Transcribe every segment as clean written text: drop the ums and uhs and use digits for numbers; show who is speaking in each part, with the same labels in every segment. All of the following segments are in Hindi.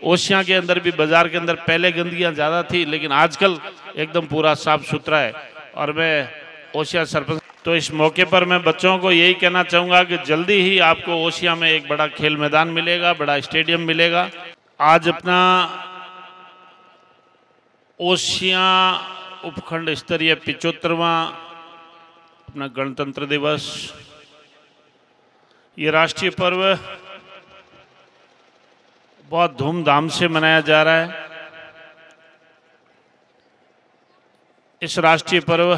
Speaker 1: ओशिया के अंदर भी, बाजार के अंदर पहले गंदगियां ज़्यादा थी, लेकिन आजकल एकदम पूरा साफ सुथरा है। और मैं ओशिया सरपंच, तो इस मौके पर मैं बच्चों को यही कहना चाहूँगा कि जल्दी ही आपको ओशिया में एक बड़ा खेल मैदान मिलेगा, बड़ा स्टेडियम मिलेगा। आज अपना ओशिया उपखंड स्तरीय 75वां अपना गणतंत्र दिवस, ये राष्ट्रीय पर्व बहुत धूमधाम से मनाया जा रहा है। इस राष्ट्रीय पर्व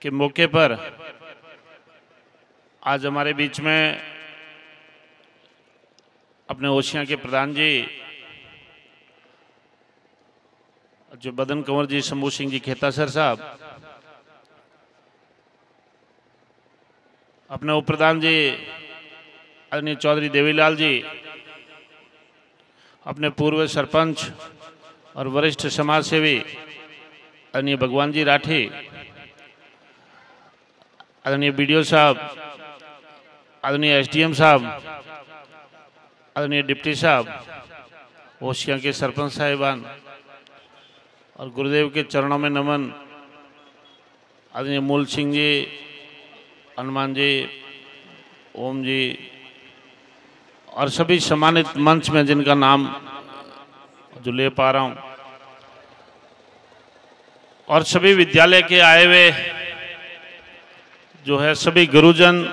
Speaker 1: के मौके पर आज हमारे बीच में अपने ओशिया के प्रधान जी जो बदन कंवर जी, शंभू सिंह जी खेता सर साहब, अपने उप प्रधान जी आदरणीय चौधरी देवीलाल जी, अपने पूर्व सरपंच और वरिष्ठ समाज सेवी आदरणीय भगवान जी राठी, आदरणीय बीडीओ साहब, आदरणीय एसडीएम साहब, आदरणीय डिप्टी साहब, ओशिया के सरपंच साहिबान और गुरुदेव के चरणों में नमन, आदरणीय मूल सिंह जी, हनुमान जी, ओम जी और सभी सम्मानित मंच में जिनका नाम जो ले पा रहा हूं, और सभी विद्यालय के आए हुए जो है सभी गुरुजन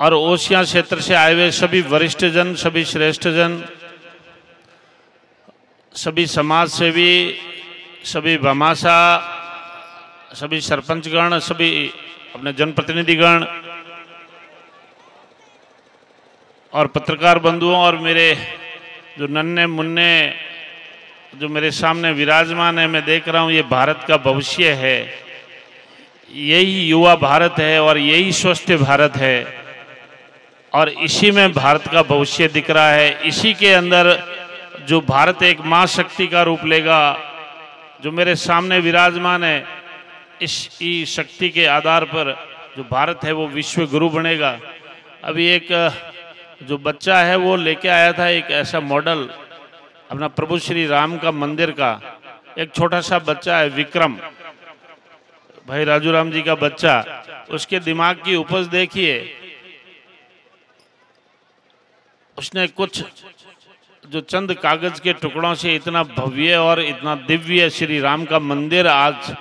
Speaker 1: और ओशिया क्षेत्र से आए हुए सभी वरिष्ठ जन, सभी श्रेष्ठ जन, सभी समाज सेवी, सभी भामाशाह, सभी सरपंचगण, सभी अपने जनप्रतिनिधिगण और पत्रकार बंधुओं और मेरे जो नन्हे मुन्ने जो मेरे सामने विराजमान है, मैं देख रहा हूँ ये भारत का भविष्य है, यही युवा भारत है और यही स्वस्थ भारत है और इसी में भारत का भविष्य दिख रहा है। इसी के अंदर जो भारत एक माँ शक्ति का रूप लेगा, जो मेरे सामने विराजमान है, इस शक्ति के आधार पर जो भारत है वो विश्व गुरु बनेगा। अभी एक जो बच्चा है वो लेके आया था एक ऐसा मॉडल अपना प्रभु श्री राम का मंदिर का, एक छोटा सा बच्चा है विक्रम, भाई राजू राम जी का बच्चा, उसके दिमाग की उपज देखिए। उसने कुछ जो चंद कागज के टुकड़ों से इतना भव्य और इतना दिव्य श्री राम का मंदिर आज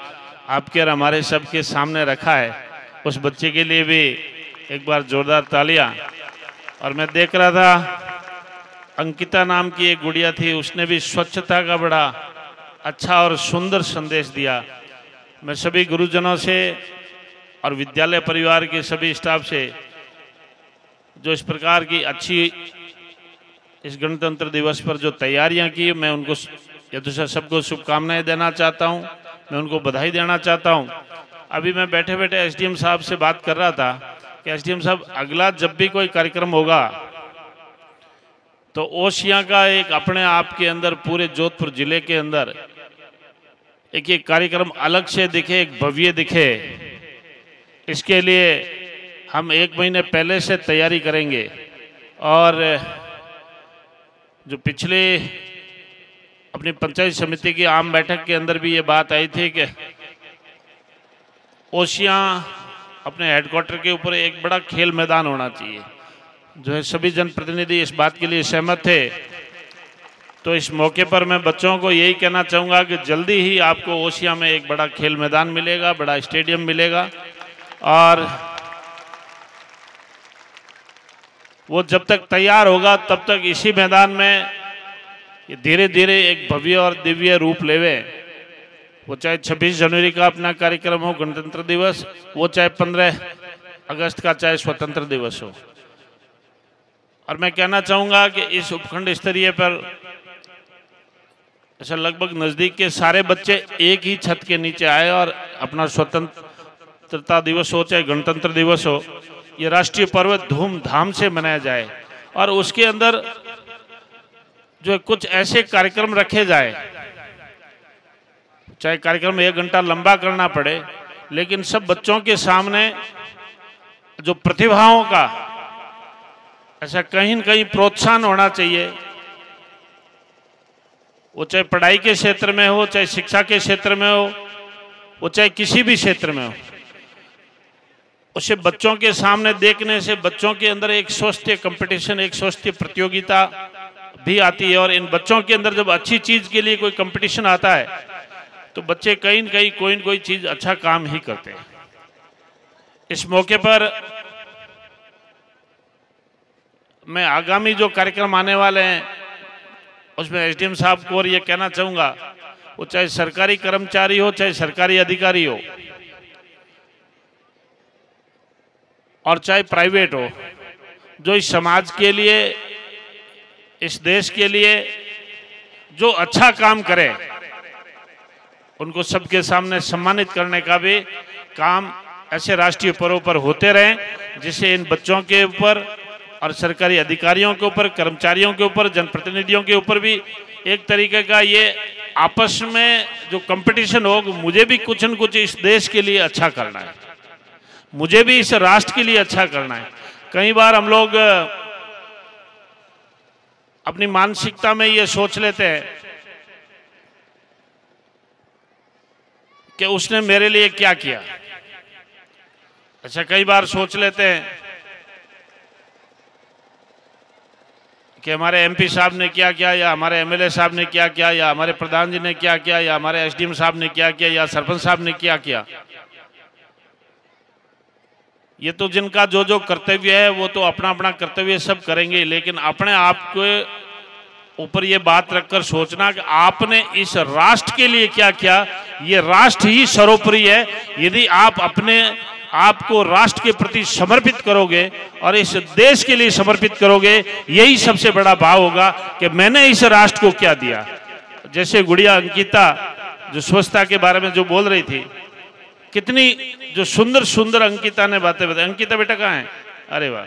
Speaker 1: आपके और हमारे सबके सामने रखा है। उस बच्चे के लिए भी एक बार जोरदार तालियां। और मैं देख रहा था अंकिता नाम की एक गुड़िया थी, उसने भी स्वच्छता का बड़ा अच्छा और सुंदर संदेश दिया। मैं सभी गुरुजनों से और विद्यालय परिवार के सभी स्टाफ से जो इस प्रकार की अच्छी इस गणतंत्र दिवस पर जो तैयारियां की, मैं उनको यथोचित सबको शुभकामनाएं देना चाहता हूं, मैं उनको बधाई देना चाहता हूं। अभी मैं बैठे बैठे एसडीएम साहब से बात कर रहा था कि एसडीएम साहब अगला जब भी कोई कार्यक्रम होगा तो ओशिया का एक अपने आप के अंदर पूरे जोधपुर जिले के अंदर एक ये कार्यक्रम अलग से दिखे, एक भव्य दिखे, इसके लिए हम 1 महीने पहले से तैयारी करेंगे। और जो पिछले अपनी पंचायत समिति की आम बैठक के अंदर भी ये बात आई थी कि ओशिया अपने हेडक्वार्टर के ऊपर एक बड़ा खेल मैदान होना चाहिए, जो है सभी जनप्रतिनिधि इस बात के लिए सहमत थे। तो इस मौके पर मैं बच्चों को यही कहना चाहूँगा कि जल्दी ही आपको ओशिया में एक बड़ा खेल मैदान मिलेगा, बड़ा स्टेडियम मिलेगा और वो जब तक तैयार होगा तब तक इसी मैदान में ये धीरे धीरे एक भव्य और दिव्य रूप लेवे। वो चाहे 26 जनवरी का अपना कार्यक्रम हो गणतंत्र दिवस, वो चाहे 15 अगस्त का चाहे स्वतंत्र दिवस हो। और मैं कहना चाहूँगा कि इस उपखंड स्तरीय पर ऐसा लगभग नज़दीक के सारे बच्चे एक ही छत के नीचे आए और अपना स्वतंत्रता दिवस हो चाहे गणतंत्र दिवस हो, ये राष्ट्रीय पर्व धूमधाम से मनाया जाए और उसके अंदर जो कुछ ऐसे कार्यक्रम रखे जाए, चाहे कार्यक्रम 1 घंटा लंबा करना पड़े, लेकिन सब बच्चों के सामने जो प्रतिभाओं का ऐसा कहीं न कहीं प्रोत्साहन होना चाहिए, वो चाहे पढ़ाई के क्षेत्र में हो, चाहे शिक्षा के क्षेत्र में हो, वो चाहे किसी भी क्षेत्र में हो। उसे बच्चों के सामने देखने से बच्चों के अंदर एक स्वस्थ कंपटीशन, एक स्वस्थ प्रतियोगिता भी आती है। और इन बच्चों के अंदर जब अच्छी चीज के लिए कोई कंपटीशन आता है तो बच्चे कहीं न कहीं कोई न कोई चीज अच्छा काम ही करते हैं। इस मौके पर मैं आगामी जो कार्यक्रम आने वाले हैं उसमें एसडीएम साहब को और ये कहना चाहूंगा, वो चाहे सरकारी कर्मचारी हो चाहे सरकारी अधिकारी हो और चाहे प्राइवेट हो, जो इस समाज के लिए, इस देश के लिए जो अच्छा काम करे उनको सबके सामने सम्मानित करने का भी काम ऐसे राष्ट्रीय पर्वों पर होते रहें, जिससे इन बच्चों के ऊपर और सरकारी अधिकारियों के ऊपर, कर्मचारियों के ऊपर, जनप्रतिनिधियों के ऊपर भी एक तरीके का ये आपस में जो कंपटीशन हो, मुझे भी कुछ न कुछ इस देश के लिए अच्छा करना है, मुझे भी इस राष्ट्र के लिए अच्छा करना है। कई बार हम लोग अपनी मानसिकता में ये सोच लेते हैं कि उसने मेरे लिए क्या किया। अच्छा, कई बार सोच लेते हैं कि हमारे एमपी साहब ने क्या किया, या हमारे एमएलए साहब ने क्या किया, या हमारे प्रधान जी ने क्या किया, या हमारे एसडीएम साहब ने क्या किया, या सरपंच साहब ने क्या किया। ये तो जिनका जो जो कर्तव्य है वो तो अपना अपना कर्तव्य सब करेंगे, लेकिन अपने आप के ऊपर ये बात रखकर सोचना कि आपने इस राष्ट्र के लिए क्या किया, ये राष्ट्र ही सर्वोपरि है। यदि आप अपने आपको राष्ट्र के प्रति समर्पित करोगे और इस देश के लिए समर्पित करोगे, यही सबसे बड़ा भाव होगा कि मैंने इस राष्ट्र को क्या दिया। जैसे गुड़िया अंकिता जो स्वच्छता के बारे में जो बोल रही थी, कितनी जो सुंदर सुंदर अंकिता ने बातें बताई। अंकिता बेटा कहाँ है? अरे वाह,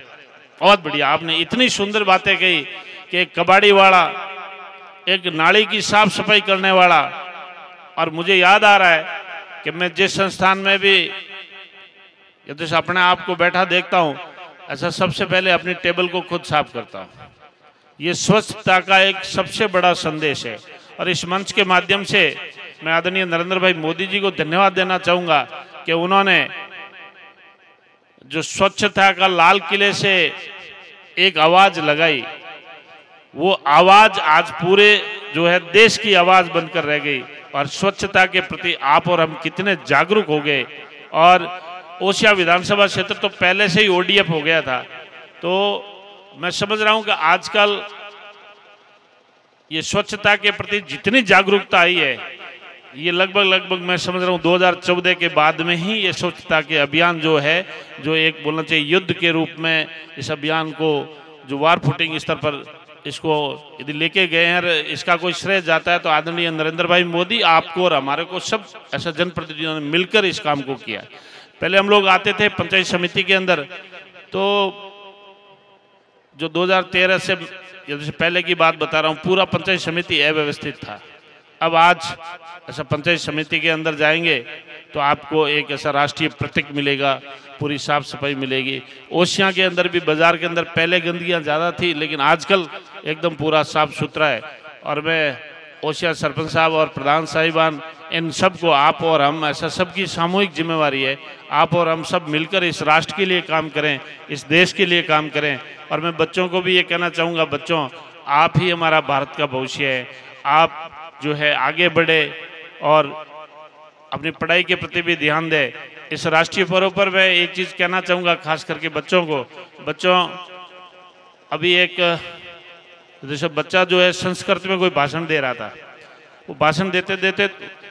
Speaker 1: बहुत बढ़िया, आपने इतनी सुंदर बातें कही कि एक कबाड़ी वाला, एक नाली की साफ सफाई करने वाला, और मुझे याद आ रहा है कि मैं जिस संस्थान में भी यदि अपने आप को बैठा देखता हूँ, ऐसा सबसे पहले अपनी टेबल को खुद साफ करता हूँ। ये स्वच्छता का एक सबसे बड़ा संदेश है। और इस मंच के माध्यम से मैं आदरणीय नरेंद्र भाई मोदी जी को धन्यवाद देना चाहूंगा कि उन्होंने जो स्वच्छता का लाल किले से एक आवाज लगाई, वो आवाज आज पूरे जो है देश की आवाज बनकर रह गई। और स्वच्छता के प्रति आप और हम कितने जागरूक हो गए। और ओसिया विधानसभा क्षेत्र तो पहले से ही ओडीएफ हो गया था, तो मैं समझ रहा हूं कि आजकल ये स्वच्छता के प्रति जितनी जागरूकता आई है, ये लगभग मैं समझ रहा हूँ 2014 के बाद में ही ये स्वच्छता के अभियान जो है, जो एक बोलना चाहिए युद्ध के रूप में इस अभियान को जो वार फुटिंग स्तर पर इसको यदि लेके गए हैं, इसका कोई श्रेय जाता है तो आदरणीय नरेंद्र भाई मोदी, आपको और हमारे को सब ऐसा जनप्रतिनिधियों ने मिलकर इस काम को किया। पहले हम लोग आते थे पंचायत समिति के अंदर, तो जो 2013 से जैसे पहले की बात बता रहा हूँ, पूरा पंचायत समिति अव्यवस्थित था। अब आज ऐसा पंचायत समिति के अंदर जाएंगे तो आपको एक ऐसा राष्ट्रीय प्रतीक मिलेगा, पूरी साफ सफाई मिलेगी। ओसिया के अंदर भी, बाजार के अंदर पहले गंदगियां ज़्यादा थी, लेकिन आजकल एकदम पूरा साफ सुथरा है। और मैं ओसिया सरपंच साहब और प्रधान साहिबान, इन सब को, आप और हम, ऐसा सबकी सामूहिक जिम्मेवारी है, आप और हम सब मिलकर इस राष्ट्र के लिए काम करें, इस देश के लिए काम करें। और मैं बच्चों को भी ये कहना चाहूँगा, बच्चों आप ही हमारा भारत का भविष्य है। आप जो है आगे बढ़े और अपनी पढ़ाई के प्रति भी ध्यान दें। इस राष्ट्रीय पर्व पर मैं एक चीज़ कहना चाहूँगा खास करके बच्चों को। बच्चों, अभी एक जैसे बच्चा जो है संस्कृत में कोई भाषण दे रहा था, वो भाषण देते देते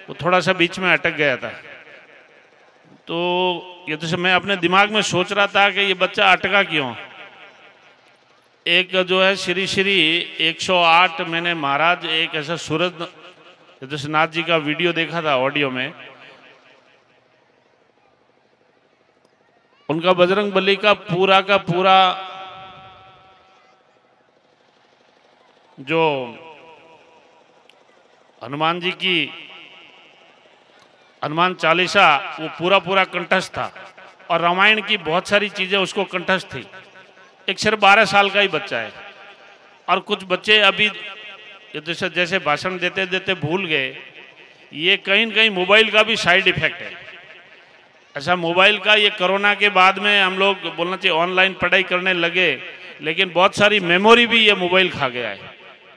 Speaker 1: वो थोड़ा सा बीच में अटक गया था। तो ये तो मैं अपने दिमाग में सोच रहा था कि ये बच्चा अटका क्यों। एक जो है श्री श्री 108 मैंने महाराज एक ऐसा सूरज नाथ जी का वीडियो देखा था ऑडियो में, उनका बजरंग बली का पूरा जो हनुमान जी की हनुमान चालीसा वो पूरा कंठस्थ था, और रामायण की बहुत सारी चीजें उसको कंठस्थ थी। एक सिर्फ 12 साल का ही बच्चा है, और कुछ बच्चे अभी जैसे भाषण देते देते भूल गए। ये कहीं न कहीं मोबाइल का भी साइड इफेक्ट है। ऐसा मोबाइल का ये कोरोना के बाद में हम लोग बोलना चाहिए ऑनलाइन पढ़ाई करने लगे, लेकिन बहुत सारी मेमोरी भी ये मोबाइल खा गया है।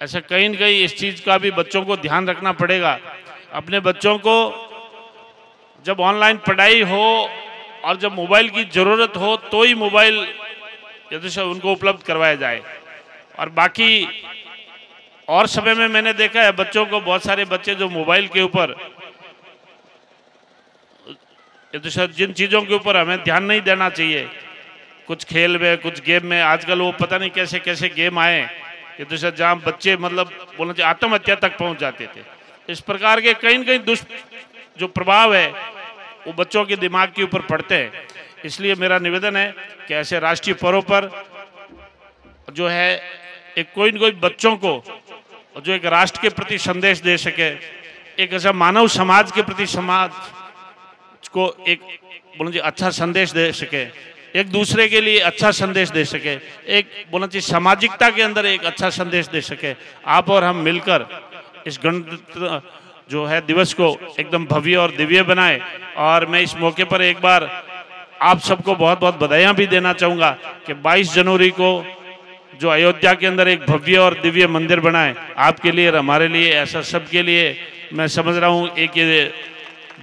Speaker 1: ऐसा कहीं न कहीं इस चीज़ का भी बच्चों को ध्यान रखना पड़ेगा। अपने बच्चों को जब ऑनलाइन पढ़ाई हो और जब मोबाइल की ज़रूरत हो तो ही मोबाइल जैसे उनको उपलब्ध करवाया जाए। और बाकी और समय में मैंने देखा है बच्चों को, बहुत सारे बच्चे जो मोबाइल के ऊपर जिन चीज़ों के ऊपर हमें ध्यान नहीं देना चाहिए, कुछ खेल में, कुछ गेम में, आजकल वो पता नहीं कैसे कैसे गेम आए कि जहाँ बच्चे मतलब बोलना चाहिए आत्महत्या तक पहुंच जाते थे। इस प्रकार के कहीं न कहीं जो प्रभाव है वो बच्चों के दिमाग के ऊपर पड़ते हैं। इसलिए मेरा निवेदन है कि ऐसे राष्ट्रीय पर्व पर जो है एक कोई न कोई बच्चों को जो एक राष्ट्र के प्रति संदेश दे सके, एक ऐसा मानव समाज के प्रति समाज को एक बोलना चाहिए अच्छा संदेश दे सके, एक दूसरे के लिए अच्छा संदेश दे सके, एक बोलना चाहिए सामाजिकता के अंदर एक अच्छा संदेश दे सके। आप और हम मिलकर इस गणतंत्र जो है दिवस को एकदम भव्य और दिव्य बनाए। और मैं इस मौके पर एक बार आप सबको बहुत बहुत बधाइयाँ भी देना चाहूँगा कि 22 जनवरी को जो अयोध्या के अंदर एक भव्य और दिव्य मंदिर बनाए, आपके लिए और हमारे लिए, ऐसा सबके लिए मैं समझ रहा हूँ एक ये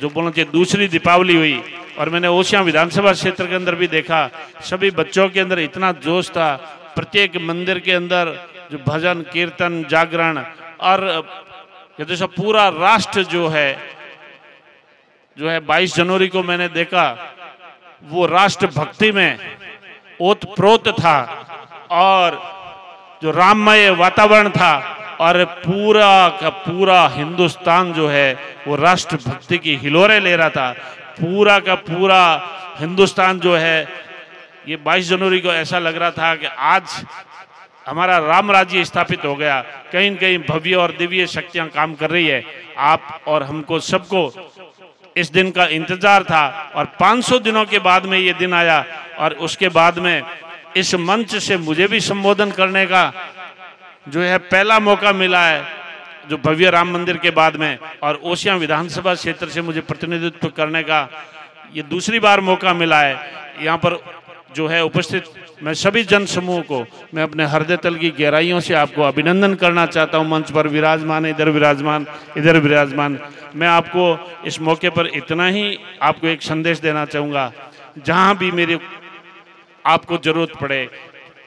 Speaker 1: जो बोलना चाहिए दूसरी दीपावली हुई। और मैंने ओसियां विधानसभा क्षेत्र के अंदर भी देखा, सभी बच्चों के अंदर इतना जोश था। प्रत्येक मंदिर के अंदर जो भजन कीर्तन जागरण, और ये सब पूरा राष्ट्र जो है 22 जनवरी को मैंने देखा वो राष्ट्र भक्ति में ओतप्रोत था, और जो राममय वातावरण था, और पूरा का पूरा हिंदुस्तान जो है वो राष्ट्र भक्ति की हिलोरे ले रहा था। पूरा का पूरा हिंदुस्तान जो है ये 22 जनवरी को ऐसा लग रहा था कि आज हमारा राम राज्य स्थापित हो गया। कहीं न कहीं भव्य और दिव्य शक्तियां काम कर रही है। आप और हमको सबको इस दिन का इंतजार था, और 500 दिनों के बाद में ये दिन आया। और उसके बाद में इस मंच से मुझे भी संबोधन करने का जो है पहला मौका मिला है, जो भव्य राम मंदिर के बाद में, और ओसियां विधानसभा क्षेत्र से मुझे प्रतिनिधित्व करने का ये दूसरी बार मौका मिला है। यहाँ पर जो है उपस्थित मैं सभी जन समूह को मैं अपने हृदय तल की गहराइयों से आपको अभिनंदन करना चाहता हूँ। मंच पर विराजमान, इधर विराजमान, इधर विराजमान, मैं आपको इस मौके पर इतना ही आपको एक संदेश देना चाहूँगा, जहाँ भी मेरे आपको जरूरत पड़े,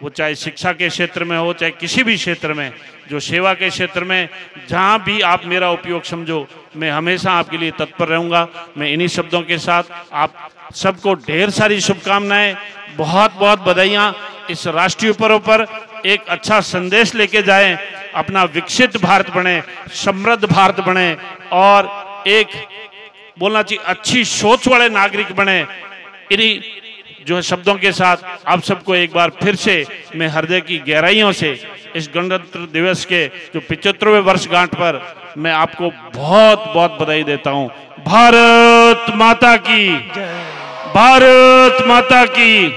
Speaker 1: वो चाहे शिक्षा के क्षेत्र में हो, चाहे किसी भी क्षेत्र में, जो सेवा के क्षेत्र में, जहाँ भी आप मेरा उपयोग समझो, मैं हमेशा आपके लिए तत्पर रहूँगा। मैं इन्हीं शब्दों के साथ आप सबको ढेर सारी शुभकामनाएं, बहुत बहुत बधाइयाँ। इस राष्ट्रीय पर्व पर एक अच्छा संदेश लेके जाएं, अपना विकसित भारत बने, समृद्ध भारत बने, और एक बोलना चाहिए अच्छी सोच वाले नागरिक बने। इन्हीं जो है शब्दों के साथ आप सबको एक बार फिर से मैं हृदय की गहराइयों से इस गणतंत्र दिवस के जो 75वें वर्षगांठ पर मैं आपको बहुत बहुत बधाई देता हूं। भारत माता की, भारत माता की।